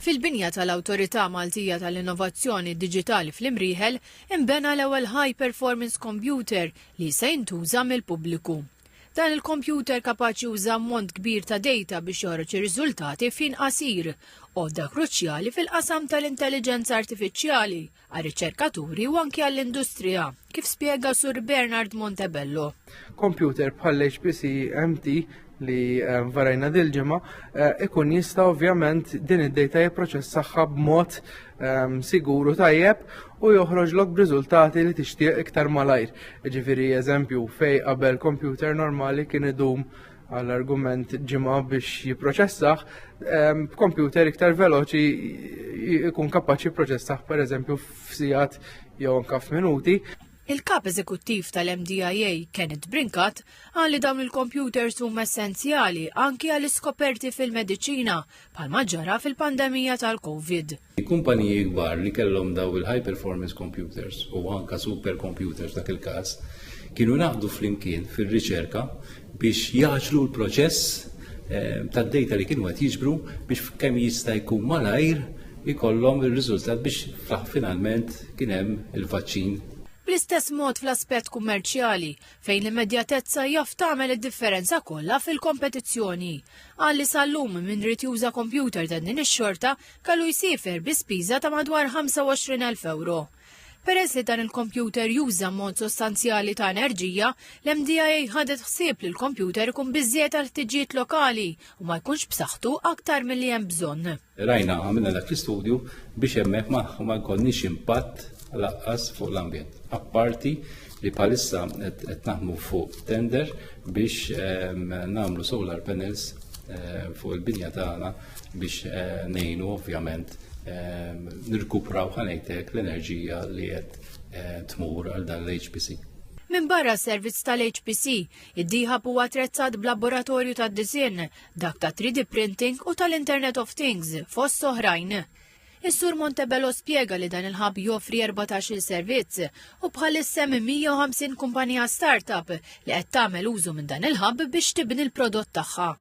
Fil-binja tal-Awtorità Maltija tal-Innovazzjoni Diġitali fl-Imrieħel imbena l-ewwel high performance computer li se jintuża mill-pubbliku. Dan il-kompjuter kapaċi juża ammont kbir ta' data biex joħroġ ir-riżultati fin qasir, għodda kruċjali fil-qasam tal-intelligenza artifiċjali, għar-riċerkaturi u anke għall-industrija, kif spjega Sur Bernard Montebello. Computer bħal HPC MT li varajna dil-ġimgħa ikun jista' ovvjament din id-data jipproċessaħħa b'mod siguru tajjeb u joħroġlok b'riżultati li tixtieq iktar malajr. Ġifieri eżempju fej qabel computer normali kien idum għall-argument ġimgħa biex jipproċessaħ, b'computer iktar veloċi jkun kapaċi jipproċessaħ pereżempju f'sigħat jew anke f'minuti. Il-kap eżekuttiv tal-MDIA, Kenneth Brinkat, għal li dawn il-computers huma essenzjali anki għall-iskoperti fil-mediċina bħalma ġara fil-pandemija tal-Covid. Kumpaniji kbar li kellhom daw il-high performance computers u anka supercomputers dak il-każ kienu naħdu flimkien fir-riċerka biex jaġlu l-proċess tad-data li kienu qed jiġbru biex kemm jista' jkun malajr ikollhom ir-riżultat biex finalment kien hemm il-vaċċin. Bl-istess mod fl-aspett kummerċjali, fejn l-immedjatezza jaf tagħmel id-differenza kollha fil-kompetizzjoni. Għalli sal-lum min rid juża kompjuter ta' din ix-xorta kellu jsifer bi spiża ta' madwar 25,000 euro. Peress li dan il-kompjuter juża ammont sostanzjali ta' enerġija, l-MDIA ħadet ħsieb li l-kompjuter ikun biżżejjed għal ħtiġijiet lokali u ma jkunx b'saħħtu aktar milli hemm bżonn. Rajna għamilna dak l-istudju biex hemmhekk ma jkollniex impatt laqqas fuq l-ambjent. Apparti li bħalissa qed naħdmu fuq tender biex nagħmlu solar panels fuq il-binja tagħna biex ngħinu ovvjament nirkupraw ħanejtek l-enerġija li qed tmur għal dan l-HPC. Min barra servizz tal-HPC, id-dieħab huwa attrezzat b'laboratorju tad-disinn, dak ta' 3D printing u tal-Internet of Things fost oħrajn. Is-Sur Montebello spjega li dan il-ħabb joffri 14 servizz u bħalissa 150 kumpanija startup li qed tagħmel użu minn dan il-ħabb biex tibni l-prodott tagħha.